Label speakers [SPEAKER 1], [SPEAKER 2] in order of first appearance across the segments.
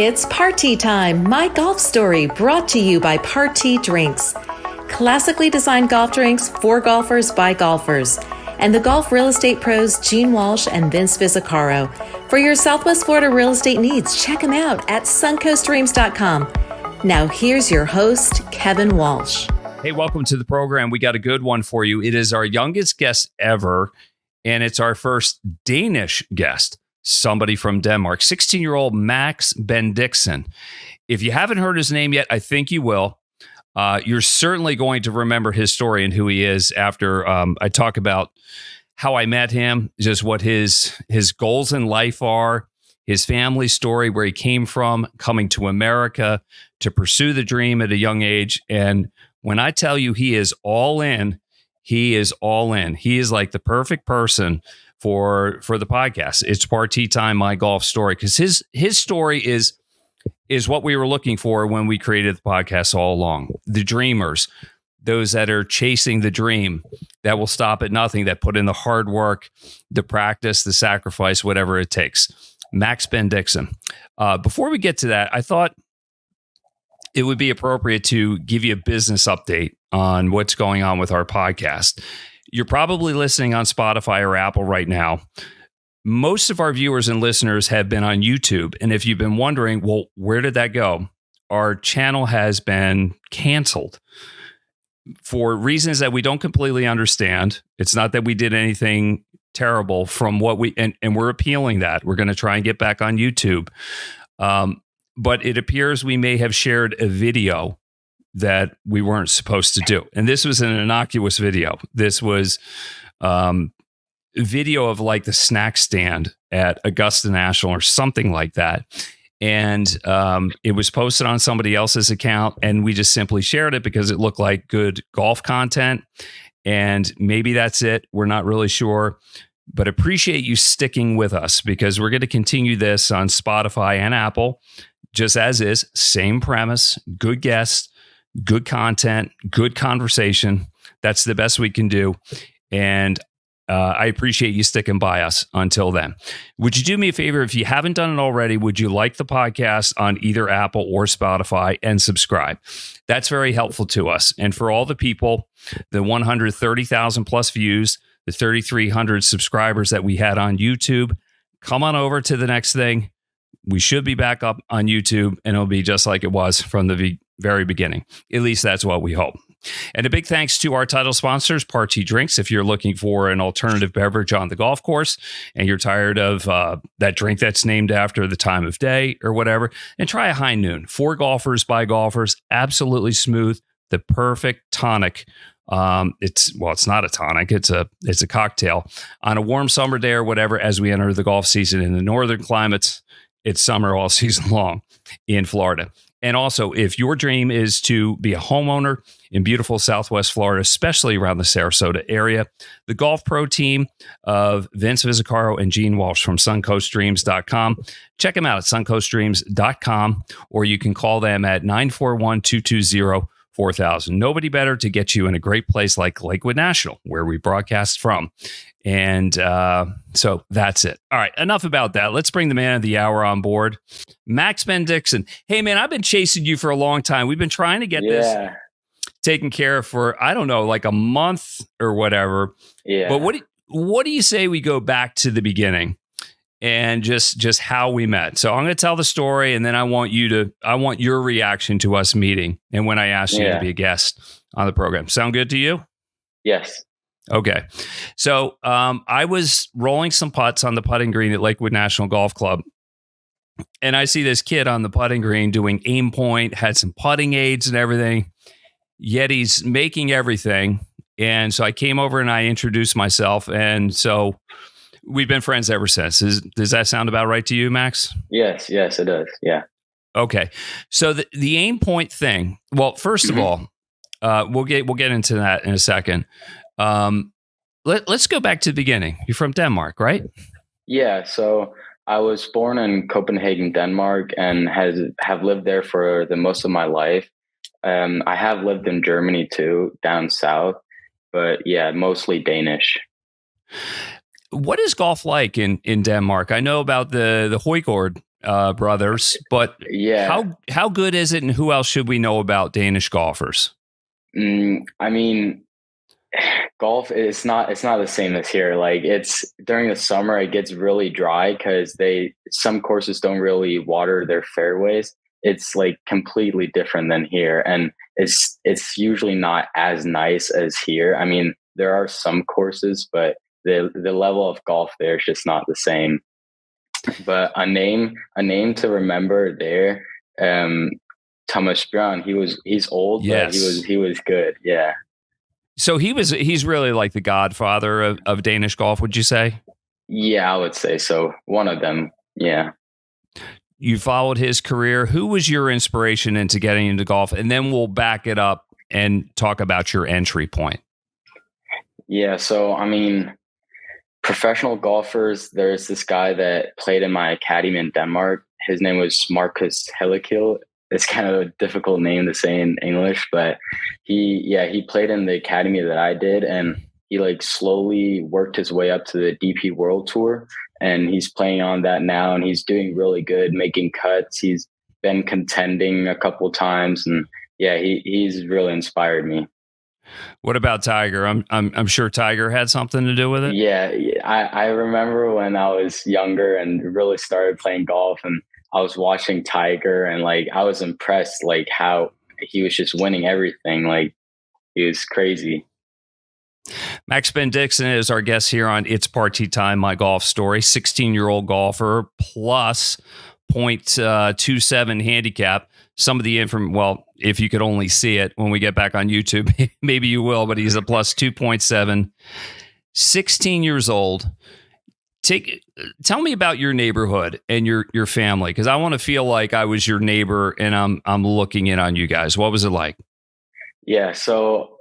[SPEAKER 1] It's party time, my golf story, brought to you by Party Drinks. Classically designed golf drinks for golfers by golfers. And the golf real estate pros Gene Walsh and Vince Visicaro. For your Southwest Florida real estate needs, check them out at suncoastdreams.com. Now here's your host, Kevin Walsh.
[SPEAKER 2] Hey, welcome to the program. We got a good one for you. It is our youngest guest ever, and it's our first Danish guest, somebody from Denmark, 16-year-old Max Bendixen. If you haven't heard his name yet, I think you will. You're certainly going to remember his story and who he is after I talk about how I met him, just what his goals in life are, his family story, where he came from, coming to America to pursue the dream at a young age. And when I tell you he is all in, he is all in. He is like the perfect person for the podcast. It's Party Time, My Golf Story, because his story is what we were looking for when we created the podcast all along. The dreamers, those that are chasing the dream, that will stop at nothing, that put in the hard work, the practice, the sacrifice, whatever it takes. Max Bendixen. Before we get to that, I thought it would be appropriate to give you a business update on what's going on with our podcast. You're probably listening on Spotify or Apple right now. Most of our viewers and listeners have been on YouTube. And if you've been wondering, well, where did that go? Our channel has been canceled for reasons that we don't completely understand. It's not that we did anything terrible from what and we're appealing that. We're going to try and get back on YouTube. But it appears we may have shared a video that we weren't supposed to do. And this was an innocuous video. This was video of like the snack stand at Augusta National or something like that. And it was posted on somebody else's account, and we just simply shared it because it looked like good golf content. And maybe that's it. We're not really sure. But appreciate you sticking with us, because we're going to continue this on Spotify and Apple, just as is. Same premise, good guests, good content, good conversation. That's the best we can do. And I appreciate you sticking by us until then. Would you do me a favor? If you haven't done it already, would you like the podcast on either Apple or Spotify and subscribe? That's very helpful to us. And for all the people, the 130,000 plus views, the 3,300 subscribers that we had on YouTube, come on over to the next thing. We should be back up on YouTube, and it'll be just like it was from the very beginning. At least that's what we hope. And a big thanks to our title sponsors, Party Drinks. If you're looking for an alternative beverage on the golf course and you're tired of that drink that's named after the time of day or whatever, and try a High Noon. For golfers, by golfers, absolutely smooth, the perfect tonic. It's not a tonic. It's a cocktail on a warm summer day or whatever. As we enter the golf season in the northern climates, it's summer all season long in Florida. And also, if your dream is to be a homeowner in beautiful Southwest Florida, especially around the Sarasota area, the Golf Pro team of Vince Visicaro and Gene Walsh from suncoastdreams.com. Check them out at suncoastdreams.com, or you can call them at 941-220-4000. Nobody better to get you in a great place like Lakewood National, where we broadcast from. And so that's it. All right, enough about that. Let's bring the man of the hour on board, Max Bendixen. Hey, man, I've been chasing you for a long time. We've been trying to get this taken care of for, I don't know, like a month or whatever. Yeah. But what do you say we go back to the beginning and just how we met? So I'm going to tell the story, and then I want your reaction to us meeting and when I asked you to be a guest on the program. Sound good to you?
[SPEAKER 3] Yes.
[SPEAKER 2] Okay. So I was rolling some putts on the putting green at Lakewood National Golf Club, and I see this kid on the putting green doing aim point, had some putting aids and everything, yet he's making everything. And so I came over and I introduced myself, and so we've been friends ever since. Does that sound about right to you, Max?
[SPEAKER 3] Yes, it does. Yeah.
[SPEAKER 2] Okay. So the aim point thing, well, first of all, we'll get into that in a second. Let's go back to the beginning. You're from Denmark, right?
[SPEAKER 3] Yeah. So I was born in Copenhagen, Denmark, and have lived there for the most of my life. I have lived in Germany too, down south, but yeah, mostly Danish.
[SPEAKER 2] What is golf like in Denmark? I know about the Højgaard brothers, but
[SPEAKER 3] Yeah.
[SPEAKER 2] how good is it, and who else should we know about Danish golfers?
[SPEAKER 3] I mean, golf it's not the same as here. Like, it's during the summer it gets really dry because some courses don't really water their fairways. It's like completely different than here, and it's usually not as nice as here. I mean, there are some courses, but the level of golf there is just not the same. But a name to remember there, Thomas Brown. He's old, but
[SPEAKER 2] Yes.
[SPEAKER 3] he was good. Yeah.
[SPEAKER 2] So he's really like the godfather of Danish golf, would you say?
[SPEAKER 3] Yeah, I would say so. One of them. Yeah.
[SPEAKER 2] You followed his career. Who was your inspiration into getting into golf? And then we'll back it up and talk about your entry point.
[SPEAKER 3] Yeah. So, I mean, professional golfers, there's this guy that played in my academy in Denmark. His name was Marcus Hellekiel. It's kind of a difficult name to say in English, but he played in the academy that I did, and he like slowly worked his way up to the DP World Tour, and he's playing on that now, and he's doing really good, making cuts. He's been contending a couple times, and yeah, he's really inspired me.
[SPEAKER 2] What about Tiger? I'm sure Tiger had something to do with it.
[SPEAKER 3] Yeah, I remember when I was younger and really started playing golf, and I was watching Tiger, and like I was impressed, like how he was just winning everything. Like, he was crazy.
[SPEAKER 2] Max Bendixen is our guest here on It's Party Time, My Golf Story. 16-year-old golfer plus .27 handicap. Some of the well, if you could only see it when we get back on YouTube, maybe you will, but he's a plus 2.7. 16 years old. Tell me about your neighborhood and your family, because I want to feel like I was your neighbor and I'm looking in on you guys. What was it like?
[SPEAKER 3] Yeah, so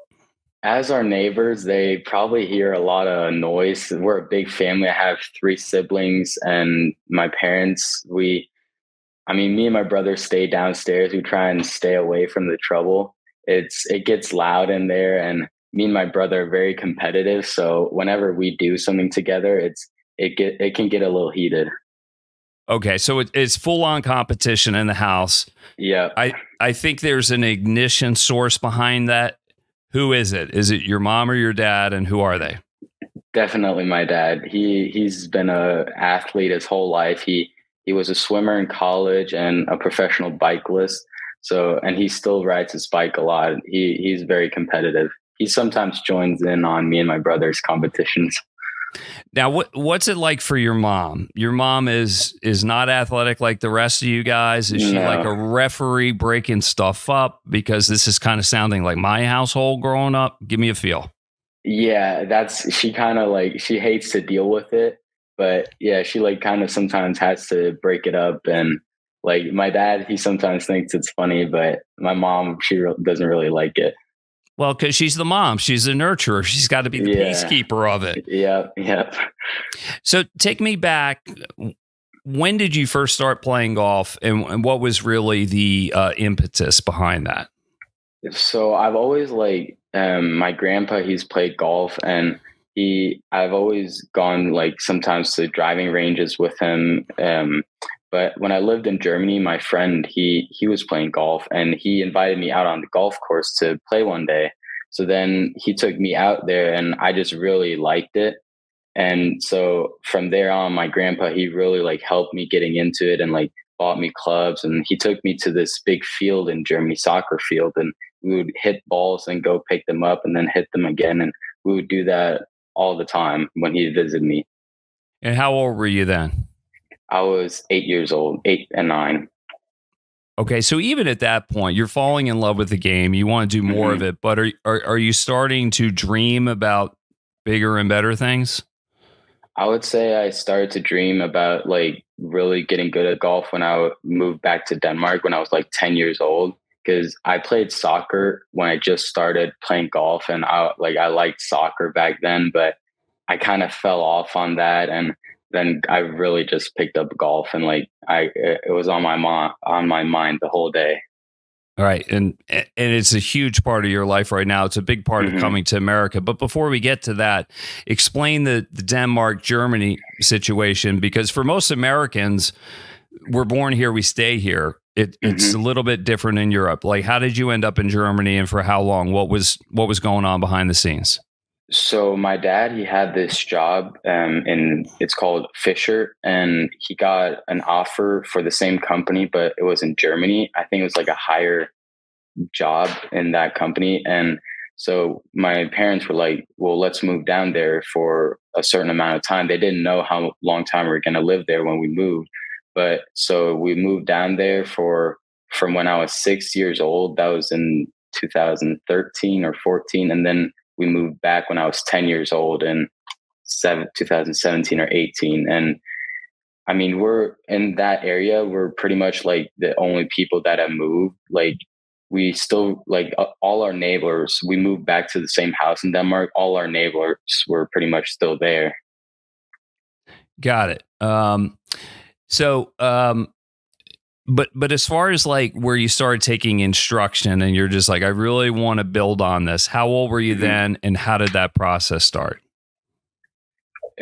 [SPEAKER 3] as our neighbors, they probably hear a lot of noise. We're a big family. I have 3 siblings, and my parents, me and my brother stay downstairs. We try and stay away from the trouble. It gets loud in there, and me and my brother are very competitive. So whenever we do something together, it can get a little heated.
[SPEAKER 2] Okay, so it's full on competition in the house.
[SPEAKER 3] Yeah.
[SPEAKER 2] I think there's an ignition source behind that. Who is it? Is it your mom or your dad, and who are they?
[SPEAKER 3] Definitely my dad. He's been a athlete his whole life. He was a swimmer in college and a professional bikeless. So, and he still rides his bike a lot. He's very competitive. He sometimes joins in on me and my brother's competitions.
[SPEAKER 2] Now, what's it like for your mom? Your mom is not athletic like the rest of you guys. Is she like a referee breaking stuff up? Because this is kind of sounding like my household growing up. Give me a feel.
[SPEAKER 3] Yeah, she kind of like, she hates to deal with it, but yeah, she like kind of sometimes has to break it up. And like my dad, he sometimes thinks it's funny, but my mom, she doesn't really like it.
[SPEAKER 2] Well, because she's the mom. She's the nurturer. She's got to be the peacekeeper of it.
[SPEAKER 3] Yeah.
[SPEAKER 2] So take me back. When did you first start playing golf, and what was really the impetus behind that?
[SPEAKER 3] So I've always my grandpa, he's played golf, and I've always gone like sometimes to driving ranges with him. But when I lived in Germany, my friend, he was playing golf, and he invited me out on the golf course to play one day. So then he took me out there, and I just really liked it. And so from there on, my grandpa, he really like helped me getting into it, and like bought me clubs, and he took me to this big field in Germany, soccer field, and we would hit balls and go pick them up and then hit them again. And we would do that all the time when he visited me.
[SPEAKER 2] And how old were you then?
[SPEAKER 3] I was 8 years old, 8 and 9.
[SPEAKER 2] Okay, so even at that point, you're falling in love with the game. You want to do more of it, but are you starting to dream about bigger and better things?
[SPEAKER 3] I would say I started to dream about like really getting good at golf when I moved back to Denmark when I was like 10 years old, because I played soccer when I just started playing golf, and I liked soccer back then, but I kind of fell off on that, and then I really just picked up golf, and like it was on my mind the whole day.
[SPEAKER 2] All right, and it's a huge part of your life right now. It's a big part of coming to America. But before we get to that, explain the Denmark Germany situation, because for most Americans, we're born here, we stay here. It's a little bit different in Europe. Like, how did you end up in Germany, and for how long? What was going on behind the scenes?
[SPEAKER 3] So my dad, he had this job, and it's called Fisher, and he got an offer for the same company, but it was in Germany. I think it was like a higher job in that company. And so my parents were like, well, let's move down there for a certain amount of time. They didn't know how long time we were going to live there when we moved. But so we moved down there from when I was 6 years old. That was in 2013 or 14. And then we moved back when I was 10 years old in 2017 or 18. And I mean, we're in that area. We're pretty much like the only people that have moved. Like, we still, like, all our neighbors, we moved back to the same house in Denmark. All our neighbors were pretty much still there.
[SPEAKER 2] Got it. But as far as like where you started taking instruction and you're just like, I really want to build on this. How old were you then, and how did that process start?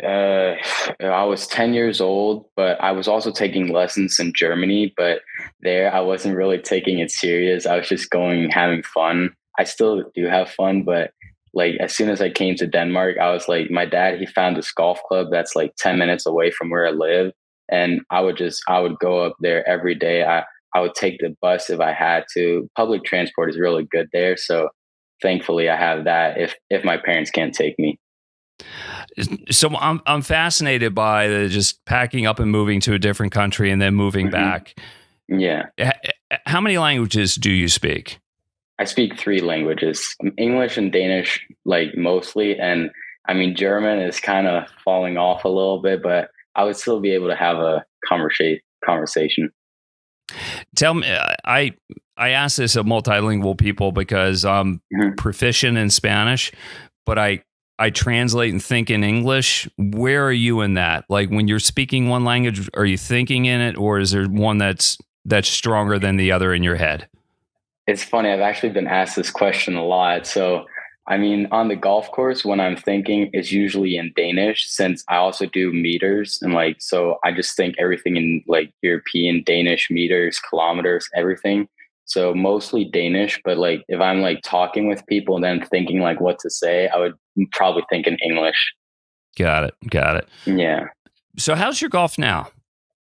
[SPEAKER 3] I was 10 years old, but I was also taking lessons in Germany, but there I wasn't really taking it serious. I was just going, having fun. I still do have fun, but like, as soon as I came to Denmark, I was like, my dad, he found this golf club that's like 10 minutes away from where I live. And I would go up there every day. I would take the bus if I had to. Public transport is really good there. So thankfully I have that if my parents can't take me.
[SPEAKER 2] So I'm fascinated by the just packing up and moving to a different country and then moving back.
[SPEAKER 3] Yeah.
[SPEAKER 2] How many languages do you speak?
[SPEAKER 3] I speak 3 languages, English and Danish, like, mostly. And I mean, German is kind of falling off a little bit, but I would still be able to have a conversation.
[SPEAKER 2] Tell me, I ask this of multilingual people because I'm proficient in Spanish, but I translate and think in English. Where are you in that? Like, when you're speaking one language, are you thinking in it, or is there one that's stronger than the other in your head?
[SPEAKER 3] It's funny. I've actually been asked this question a lot. So, I mean, on the golf course, when I'm thinking, it's usually in Danish, since I also do meters. And like, so I just think everything in like European, Danish, meters, kilometers, everything. So mostly Danish, but like, if I'm like talking with people and then thinking like what to say, I would probably think in English.
[SPEAKER 2] Got it.
[SPEAKER 3] Yeah.
[SPEAKER 2] So how's your golf now?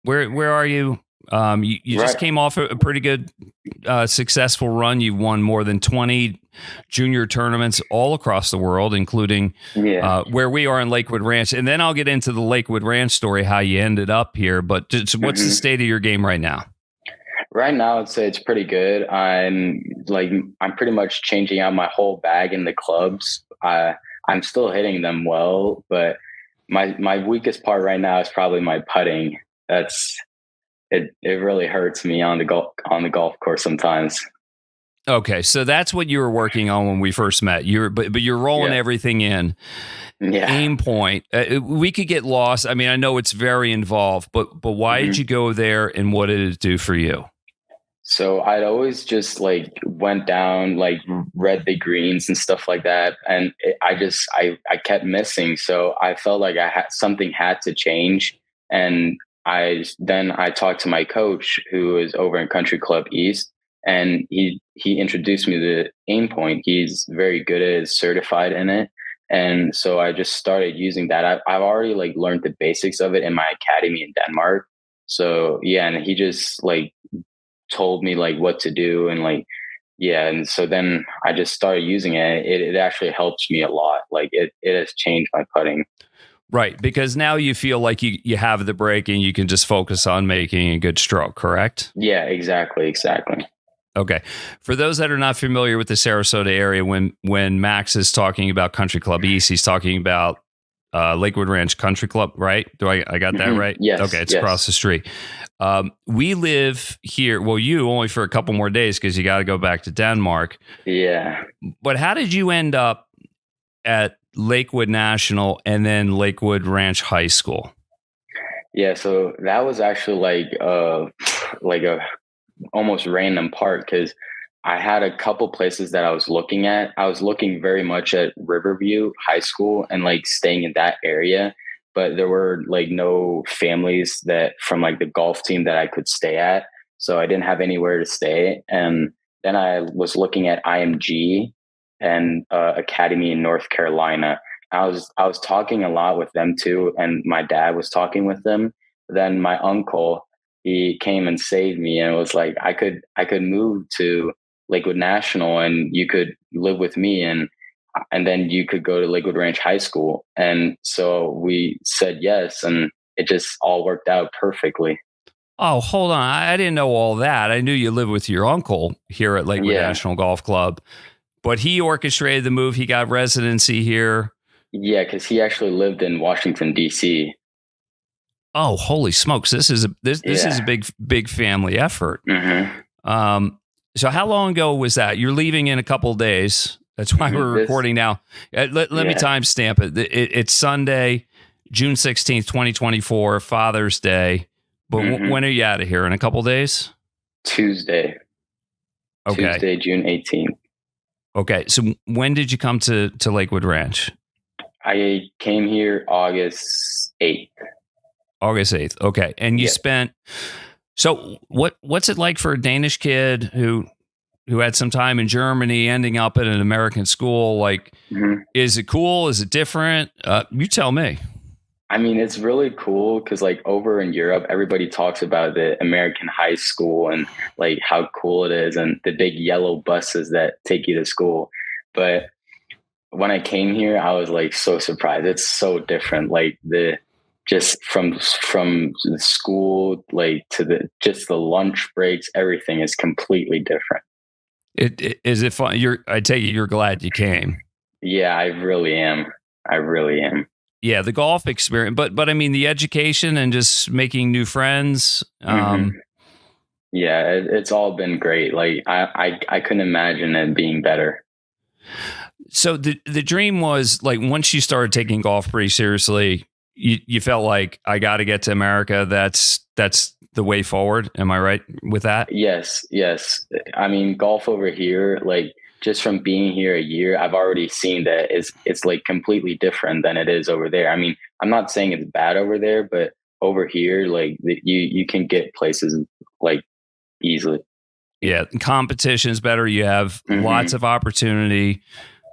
[SPEAKER 2] Where are you? You just came off a pretty good, successful run. You've won more than 20 junior tournaments all across the world, including where we are in Lakewood Ranch. And then I'll get into the Lakewood Ranch story, how you ended up here. But what's the state of your game right now?
[SPEAKER 3] Right now, I'd say it's pretty good. I'm pretty much changing out my whole bag in the clubs. I'm still hitting them well, but my weakest part right now is probably my putting. It really hurts me on the golf course sometimes.
[SPEAKER 2] Okay, so that's what you were working on when we first met. But you're rolling everything in.
[SPEAKER 3] Yeah.
[SPEAKER 2] Aim point. We could get lost. I mean, I know it's very involved, but why did you go there, and what did it do for you?
[SPEAKER 3] So I'd always just like went down, like read the greens and stuff like that, and I kept missing. So I felt like something had to change, and I talked to my coach, who is over in Country Club East, and he introduced me to Aim Point. He's very good at it, certified in it. And so I just started using that. I've already like learned the basics of it in my academy in Denmark. So yeah, and he just like told me like what to do, and like, yeah. And so then I just started using it. It actually helps me a lot. Like it has changed my putting.
[SPEAKER 2] Right, because now you feel like you have the break and you can just focus on making a good stroke, correct?
[SPEAKER 3] Yeah, exactly.
[SPEAKER 2] Okay. For those that are not familiar with the Sarasota area, when Max is talking about Country Club East, he's talking about Lakewood Ranch Country Club, right? I got that right?
[SPEAKER 3] Yes.
[SPEAKER 2] Okay, it's across the street. We live here. Well, you only for a couple more days because you got to go back to Denmark.
[SPEAKER 3] Yeah.
[SPEAKER 2] But how did you end up at Lakewood National and then Lakewood Ranch High School?
[SPEAKER 3] Yeah, so that was actually like a almost random part, because I had a couple places that I was looking at. I was looking very much at Riverview High School and like staying in that area. but there were like no families that from like the golf team that I could stay at. So I didn't have anywhere to stay. And then I was looking at IMG and Academy in North Carolina. I was talking a lot with them too, and my dad was talking with them. Then my uncle, he came and saved me, and it was like I could move to Lakewood National, and you could live with me, and then you could go to Lakewood Ranch High School. And so we said yes, and it just all worked out perfectly.
[SPEAKER 2] Oh, hold on. I didn't know all that. I knew you lived with your uncle here at Lakewood
[SPEAKER 3] Yeah.
[SPEAKER 2] National Golf Club, but he orchestrated the move. He got residency here.
[SPEAKER 3] Yeah, because he actually lived in Washington, D.C.
[SPEAKER 2] Oh, holy smokes! This is this is a
[SPEAKER 3] Yeah.
[SPEAKER 2] big family effort.
[SPEAKER 3] Mm-hmm.
[SPEAKER 2] So how long ago was that? You're leaving in a couple of days. That's why we're recording now. Let me timestamp it. It's Sunday, June 16th, 2024, Father's Day. But when are you out of here? In a couple of days?
[SPEAKER 3] Tuesday.
[SPEAKER 2] Okay.
[SPEAKER 3] Tuesday, June 18th.
[SPEAKER 2] Okay. So when did you come to Lakewood Ranch?
[SPEAKER 3] I came here August 8th.
[SPEAKER 2] August 8th. Okay. And you
[SPEAKER 3] Yeah.
[SPEAKER 2] spent, so what's it like for a Danish kid who had some time in Germany ending up at an American school? Like, is it cool? Is it different? You tell me.
[SPEAKER 3] I mean, it's really cool because like over in Europe, everybody talks about the American high school and like how cool it is and the big yellow buses that take you to school. But when I came here, I was like so surprised. It's so different. Like just from the school, like to the lunch breaks, everything is completely different.
[SPEAKER 2] Is it fun? I take it you're glad you came.
[SPEAKER 3] Yeah, I really am. I really am.
[SPEAKER 2] Yeah, the golf experience, but I mean the education and just making new friends.
[SPEAKER 3] Yeah, it's all been great. Like I couldn't imagine it being better.
[SPEAKER 2] So the dream was like once you started taking golf pretty seriously, you felt like I got to get to America. That's the way forward. Am I right with that?
[SPEAKER 3] Yes. I mean, golf over here, like just from being here a year, I've already seen that it's like completely different than it is over there. I mean, I'm not saying it's bad over there, but over here, like you can get places like easily.
[SPEAKER 2] Yeah, competition's better. You have lots of opportunity,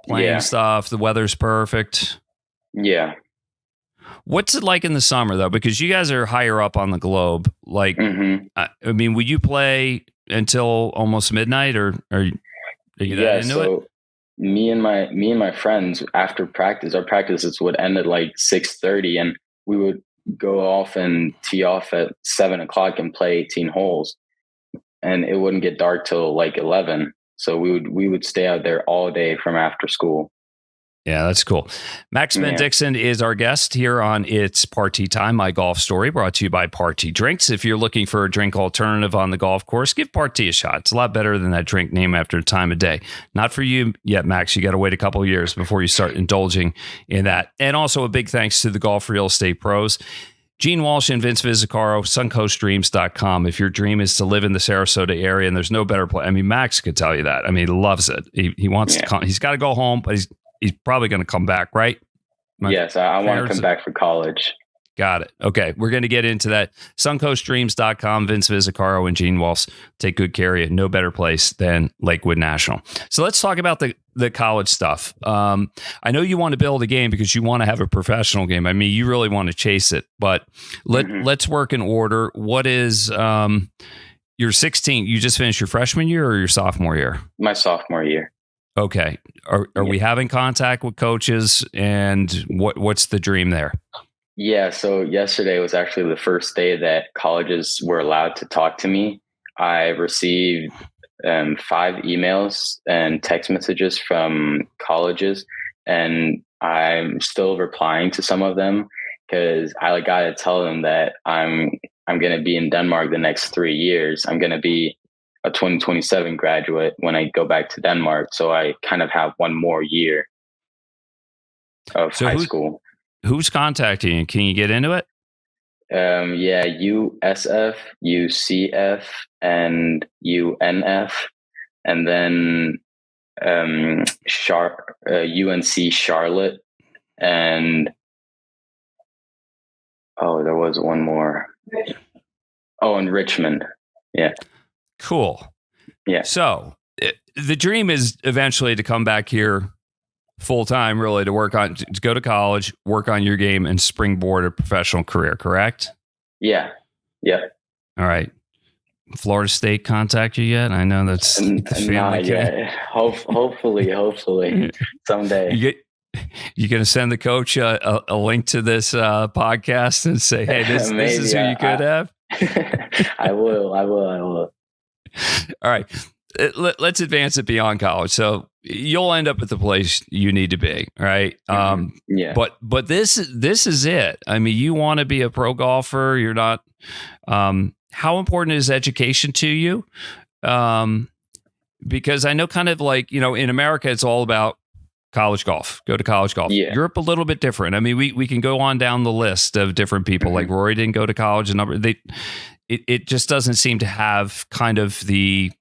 [SPEAKER 2] playing stuff. The weather's perfect.
[SPEAKER 3] Yeah.
[SPEAKER 2] What's it like in the summer though? Because you guys are higher up on the globe. Like, I mean, will you play until almost midnight, or are you that into it?
[SPEAKER 3] Me and my friends after practice, our practices would end at like 6:30, and we would go off and tee off at 7:00 and play 18 holes, and it wouldn't get dark till like 11. So we would stay out there all day from after school.
[SPEAKER 2] Yeah, that's cool. Max Bendixen is our guest here on It's Party Time, My Golf Story, brought to you by Party Drinks. If you're looking for a drink alternative on the golf course, give Party a shot. It's a lot better than that drink named after the time of day. Not for you yet, Max. You got to wait a couple of years before you start indulging in that. And also a big thanks to the Golf Real Estate Pros, Gene Walsh and Vince Vizzacaro, suncoastdreams.com. If your dream is to live in the Sarasota area and there's no better place, I mean, Max could tell you that. I mean, he loves it. He wants to come. He's got to go home, but he's probably going to come back, right?
[SPEAKER 3] Yes, I want to come back for college.
[SPEAKER 2] Got it. Okay, we're going to get into that. Suncoastdreams.com, Vince Vizzacaro and Gene Walsh take good care of you. No better place than Lakewood National. So let's talk about the college stuff. I know you want to build a game because you want to have a professional game. I mean, you really want to chase it, but let's work in order. What is you're 16? You just finished your freshman year or your sophomore year?
[SPEAKER 3] My sophomore year.
[SPEAKER 2] Okay. Are we having contact with coaches, and what's the dream there?
[SPEAKER 3] Yeah. So yesterday was actually the first day that colleges were allowed to talk to me. I received 5 emails and text messages from colleges, and I'm still replying to some of them because I got to tell them that I'm going to be in Denmark the next 3 years. I'm going to be a 2027 graduate when I go back to Denmark. So I kind of have one more year of high school.
[SPEAKER 2] Who's contacting you? Can you get into it?
[SPEAKER 3] Yeah, USF, UCF, and UNF, and then UNC Charlotte, and Oh, there was one more. Oh, in Richmond. Yeah.
[SPEAKER 2] Cool.
[SPEAKER 3] Yeah.
[SPEAKER 2] So the dream is eventually to come back here full time, really, to go to college, work on your game, and springboard a professional career. Correct?
[SPEAKER 3] Yeah. Yeah.
[SPEAKER 2] All right. Florida State contact you yet? I know that's the family.
[SPEAKER 3] Not yet. Hopefully someday.
[SPEAKER 2] You going to send the coach a link to this podcast and say, hey, this is who you could have?
[SPEAKER 3] I will.
[SPEAKER 2] All right. Let's advance it beyond college. So you'll end up at the place you need to be, right?
[SPEAKER 3] Yeah.
[SPEAKER 2] But this is it. I mean, you want to be a pro golfer. You're not. How important is education to you? Because I know, kind of like, in America, it's all about college golf. Go to college golf.
[SPEAKER 3] Yeah.
[SPEAKER 2] Europe a little bit different. I mean, we can go on down the list of different people. Like Rory didn't go to college. It just doesn't seem to have kind of the,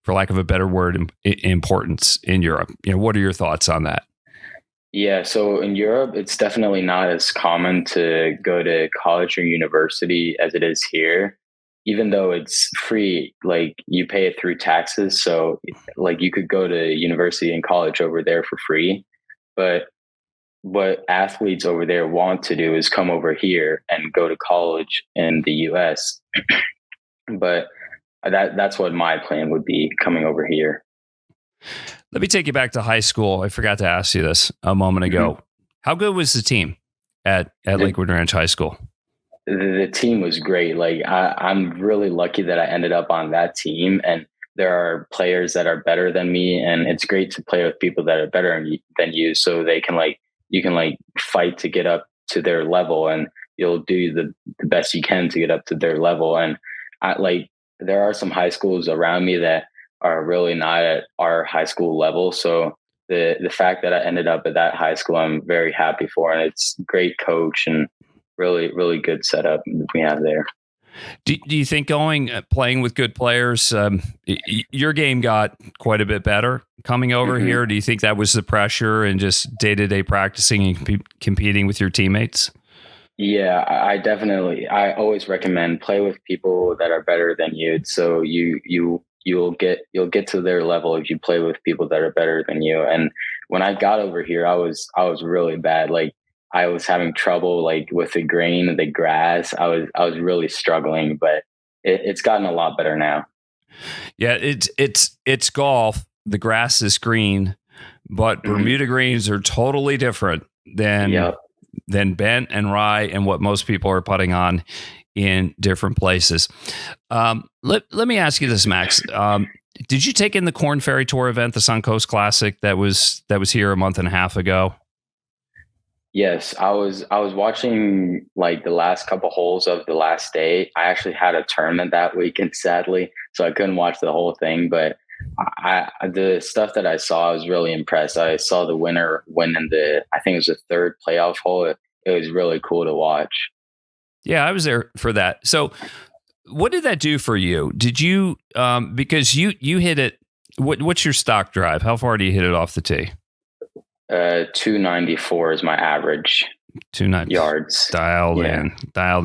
[SPEAKER 2] for lack of a better word, importance in Europe. What are your thoughts on that?
[SPEAKER 3] Yeah, so in Europe, it's definitely not as common to go to college or university as it is here, even though it's free. Like, you pay it through taxes. So like, you could go to university and college over there for free. But what athletes over there want to do is come over here and go to college in the US. But that's what my plan would be, coming over here.
[SPEAKER 2] Let me take you back to high school. I forgot to ask you this a moment ago. Mm-hmm. How good was the team at Lakewood Ranch High School?
[SPEAKER 3] The team was great. Like, I'm really lucky that I ended up on that team, and there are players that are better than me, and it's great to play with people that are better than you, so they can you can fight to get up to their level, and you'll do the best you can to get up to their level. And there are some high schools around me that are really not at our high school level. So the fact that I ended up at that high school, I'm very happy for, and it's great coach and really, really good setup we have there.
[SPEAKER 2] Do you think playing with good players, your game got quite a bit better coming over here? Do you think that was the pressure and just day-to-day practicing and competing with your teammates?
[SPEAKER 3] Yeah, I always recommend play with people that are better than you. So you'll get to their level if you play with people that are better than you. And when I got over here, I was really bad. Like, I was having trouble with the grain of the grass. I was really struggling, but it's gotten a lot better now.
[SPEAKER 2] Yeah, it's golf. The grass is green, but Bermuda greens are totally different than bent and rye and what most people are putting on in different places. Let me ask you this, Max. Did you take in the Corn Ferry Tour event, the Suncoast Classic that was here a month and a half ago?
[SPEAKER 3] Yes, I was watching the last couple holes of the last day. I actually had a tournament that weekend, sadly, so I couldn't watch the whole thing. But the stuff that I saw, I was really impressed. I saw the winner win in I think it was the third playoff hole. It was really cool to watch. Yeah,
[SPEAKER 2] I was there for that. So what did that do for you? Did you, because you hit it, what's your stock drive? How far do you hit it off the tee?
[SPEAKER 3] 294 is my average.
[SPEAKER 2] 290
[SPEAKER 3] yards.
[SPEAKER 2] Dialed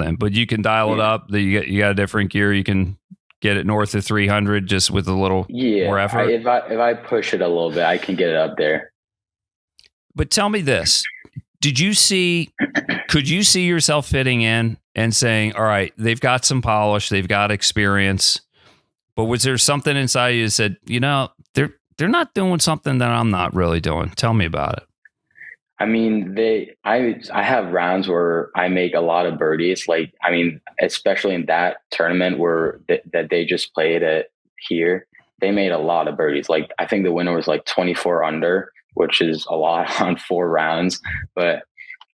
[SPEAKER 2] in. But you can dial it up. You got a different gear. You can get it north of 300 just with a little more effort.
[SPEAKER 3] If I push it a little bit, I can get it up there.
[SPEAKER 2] But tell me this. Could you see yourself fitting in and saying, all right, they've got some polish, they've got experience, but was there something inside you that said, they're not doing something that I'm not really doing? Tell me about it.
[SPEAKER 3] I mean, I have rounds where I make a lot of birdies. Especially in that tournament that they just played at here, they made a lot of birdies. I think the winner was 24 under, which is a lot on 4 rounds. But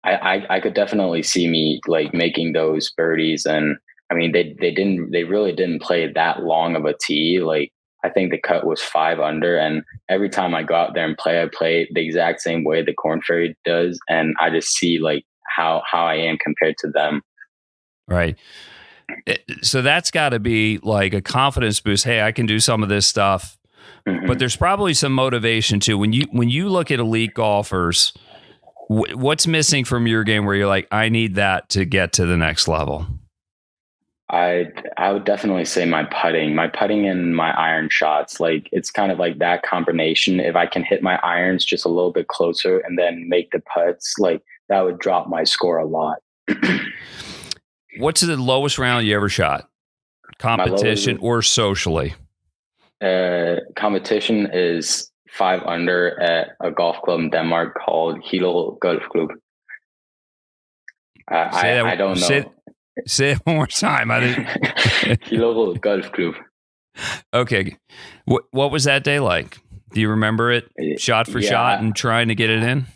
[SPEAKER 3] I could definitely see me making those birdies. And I mean, they really didn't play that long of a tee. I think the cut was 5 under, and every time I go out there and play, I play the exact same way the Corn Ferry does, and I just see how I am compared to them.
[SPEAKER 2] Right. So that's got to be a confidence boost. Hey, I can do some of this stuff, but there's probably some motivation too. When you look at elite golfers, What's missing from your game where you're like, I need that to get to the next level?
[SPEAKER 3] I would definitely say my putting and my iron shots. Like it's kind of like that combination. If I can hit my irons just a little bit closer and then make the putts, like that would drop my score a lot.
[SPEAKER 2] What's the lowest round you ever shot? Competition or socially?
[SPEAKER 3] Competition is 5 under at a golf club in Denmark called Hilo Golf Club. I don't know.
[SPEAKER 2] Say it one more time. I didn't.
[SPEAKER 3] Hilo Golf Club.
[SPEAKER 2] Okay. What was that day like? Do you remember it shot for shot and trying to get it in?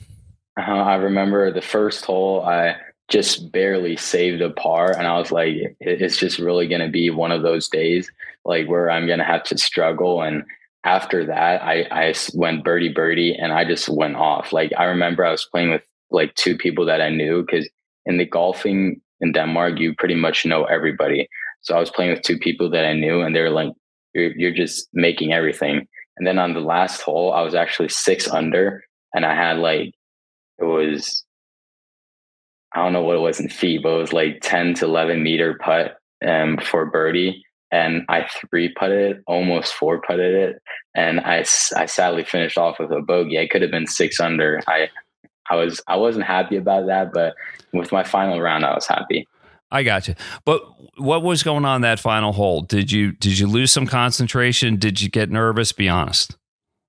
[SPEAKER 3] I remember the first hole, I just barely saved a par. And I was like, it's just really going to be one of those days like where I'm going to have to struggle. And after that, I went birdie and I just went off. Like I remember I was playing with like 2 people that I knew because in the golfing in Denmark, you pretty much know everybody. So I was playing with 2 people that I knew and they were like, you're just making everything. And then on the last hole, I was actually 6 under and I had like, it was, I don't know what it was in feet, but it was like 10 to 11 meter putt for birdie. And I 3-putted it, almost 4-putted it. And I sadly finished off with a bogey. I could have been 6 under. I wasn't happy about that, but with my final round, I was happy.
[SPEAKER 2] I got you. But what was going on that final hole? Did you lose some concentration? Did you get nervous? Be honest.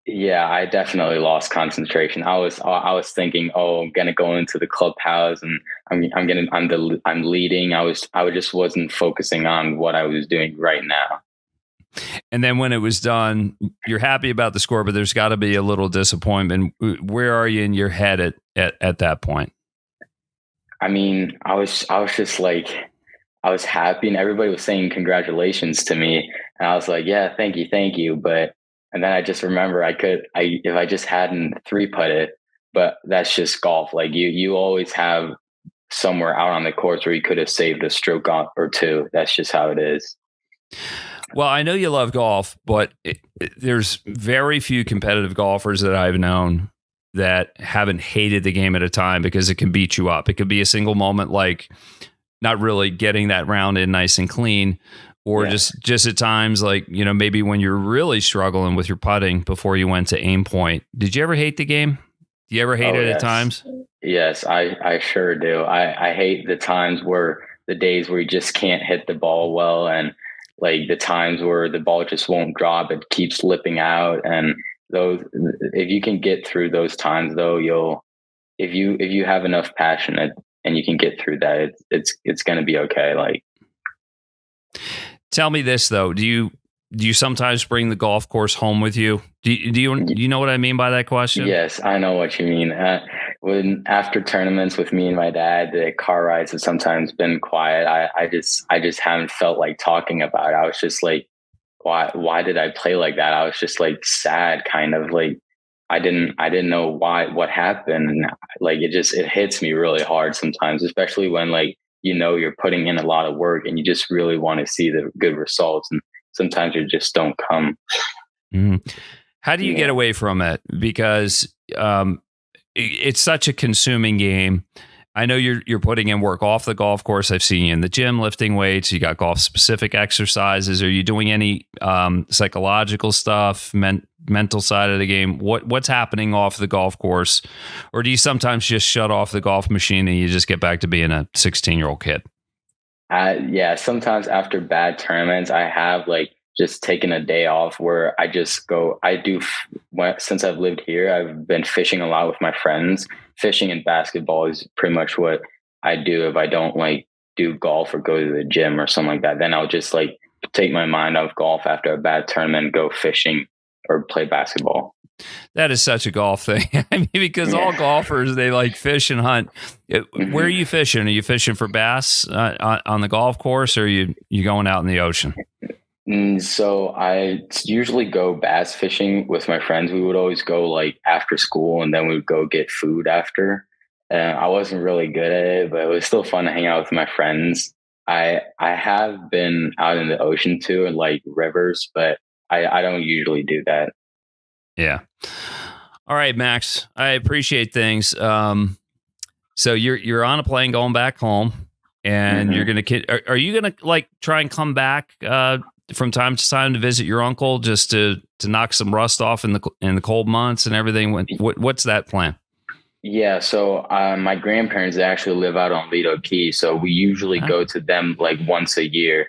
[SPEAKER 3] Yeah, I definitely lost concentration. I was thinking, oh, I'm gonna go into the clubhouse and I'm leading. I just wasn't focusing on what I was doing right now.
[SPEAKER 2] And then when it was done, you're happy about the score, but there's got to be a little disappointment. Where are you in your head at that point?
[SPEAKER 3] I mean, I was just like, I was happy and everybody was saying congratulations to me. And I was like, yeah, thank you. And then I just remember if I just hadn't 3-putted, but that's just golf. Like you always have somewhere out on the course where you could have saved a stroke or 2. That's just how it is.
[SPEAKER 2] Well, I know you love golf, but there's very few competitive golfers that I've known that haven't hated the game at a time because it can beat you up. It could be a single moment like not really getting that round in nice and clean, or just at times like, maybe when you're really struggling with your putting before you went to aim point. Did you ever hate the game? Do you ever hate it at times?
[SPEAKER 3] Yes, I sure do. I hate the times the days where you just can't hit the ball well, and like the times where the ball just won't drop, it keeps slipping out. And if you can get through those times though, if you have enough passion and you can get through that, it's going to be okay. Like,
[SPEAKER 2] tell me this though. Do you sometimes bring the golf course home with you? Do you know what I mean by that question?
[SPEAKER 3] Yes, I know what you mean. When after tournaments with me and my dad, the car rides have sometimes been quiet. I just haven't felt like talking about it. I was just like, why did I play like that? I was just like sad, kind of like I didn't know what happened. And like it hits me really hard sometimes, especially when like you're putting in a lot of work and you just really want to see the good results, and sometimes you just don't come.
[SPEAKER 2] Mm-hmm. How do you get away from it? Because it's such a consuming game. I know you're putting in work off the golf course. I've seen you in the gym lifting weights. You got golf specific exercises. Are you doing any psychological stuff, mental side of the game? What's happening off the golf course? Or do you sometimes just shut off the golf machine and you just get back to being a 16-year-old kid?
[SPEAKER 3] Yeah, sometimes after bad tournaments, I have like just taken a day off where I just go. Since I've lived here, I've been fishing a lot with my friends. Fishing and basketball is pretty much what I do if I don't like do golf or go to the gym or something like that. Then I'll just like take my mind off golf after a bad tournament, go fishing or play basketball.
[SPEAKER 2] That is such a golf thing. I mean, because all golfers, they like fish and hunt. Where are you fishing? Are you fishing for bass on the golf course, or are you going out in the ocean?
[SPEAKER 3] So I usually go bass fishing with my friends. We would always go like after school, and then we would go get food after. I wasn't really good at it, but it was still fun to hang out with my friends. I have been out in the ocean too, and like rivers, but I don't usually do that.
[SPEAKER 2] Yeah. All right, Max. I appreciate things. So you're on a plane going back home, and you're gonna are you gonna like try and come back from time to time to visit your uncle just to knock some rust off in the cold months and everything? What's that plan?
[SPEAKER 3] Yeah, so my grandparents actually live out on Lido Key, so we usually go to them like once a year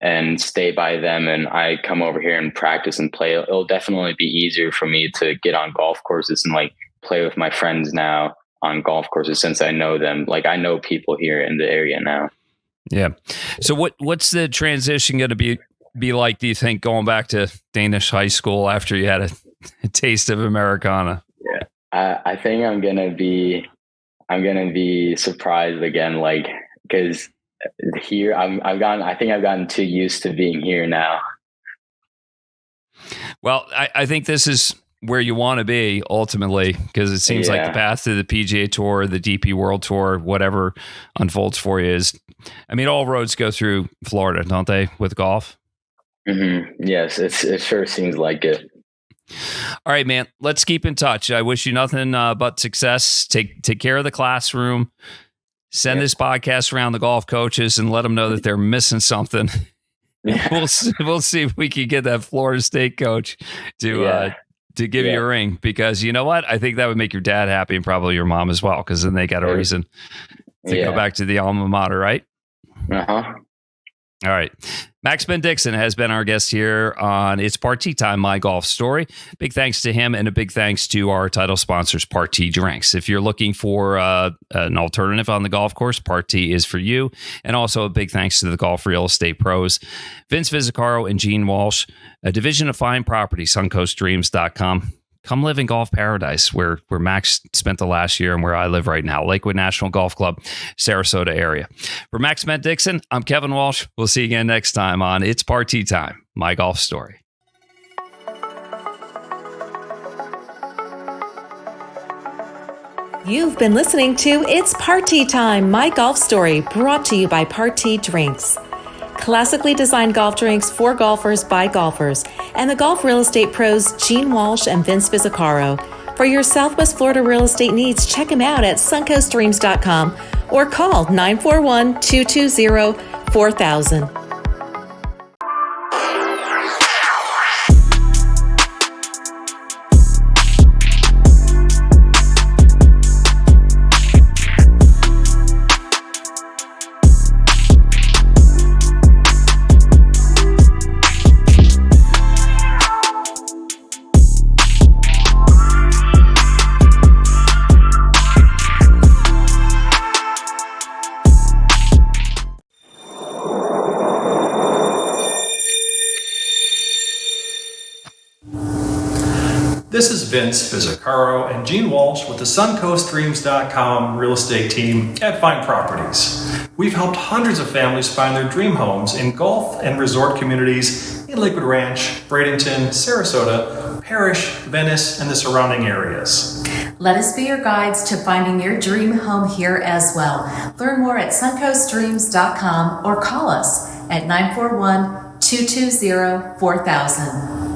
[SPEAKER 3] and stay by them, and I come over here and practice and play. It'll definitely be easier for me to get on golf courses and like play with my friends now on golf courses since I know them. Like I know people here in the area now.
[SPEAKER 2] Yeah. So what's the transition going to be like, do you think, going back to Danish high school after you had a taste of Americana?
[SPEAKER 3] Yeah. I think I'm gonna be surprised again, like because here I think I've gotten too used to being here now.
[SPEAKER 2] Well, I think this is where you want to be ultimately, because it seems like the path to the PGA Tour, the DP World Tour, whatever unfolds for you is. I mean, all roads go through Florida, don't they, with golf?
[SPEAKER 3] Mm-hmm. Yes, it sure seems like it.
[SPEAKER 2] All right, man. Let's keep in touch. I wish you nothing but success. Take care of the classroom. Send this podcast around the golf coaches and let them know that they're missing something. Yeah. We'll see if we can get that Florida State coach to give you a ring, because you know what? I think that would make your dad happy and probably your mom as well, because then they got a reason to go back to the alma mater, right?
[SPEAKER 3] Uh-huh.
[SPEAKER 2] All right. Max Bendixen has been our guest here on It's Party Time, My Golf Story. Big thanks to him, and a big thanks to our title sponsors, Party Drinks. If you're looking for an alternative on the golf course, Party is for you. And also a big thanks to the Golf Real Estate Pros, Vince Vizzacaro and Gene Walsh, a division of Fine Property, suncoastdreams.com. Come live in golf paradise where Max spent the last year and where I live right now. Lakewood National Golf Club, Sarasota area. For Max Bendixen, I'm Kevin Walsh. We'll see you again next time on It's Party Time, My Golf Story.
[SPEAKER 1] You've been listening to It's Party Time, My Golf Story, brought to you by Party Drinks. Classically designed golf drinks for golfers by golfers, and the Golf Real Estate Pros Gene Walsh and Vince Vizzacaro. For your Southwest Florida real estate needs, check them out at suncoastdreams.com or call 941-220-4000.
[SPEAKER 4] This is Vince Vizzacaro and Gene Walsh with the suncoastdreams.com real estate team at Fine Properties. We've helped hundreds of families find their dream homes in golf and resort communities in Lakewood Ranch, Bendixen, Sarasota, Parrish, Venice, and the surrounding areas.
[SPEAKER 1] Let us be your guides to finding your dream home here as well. Learn more at suncoastdreams.com or call us at 941-220-4000.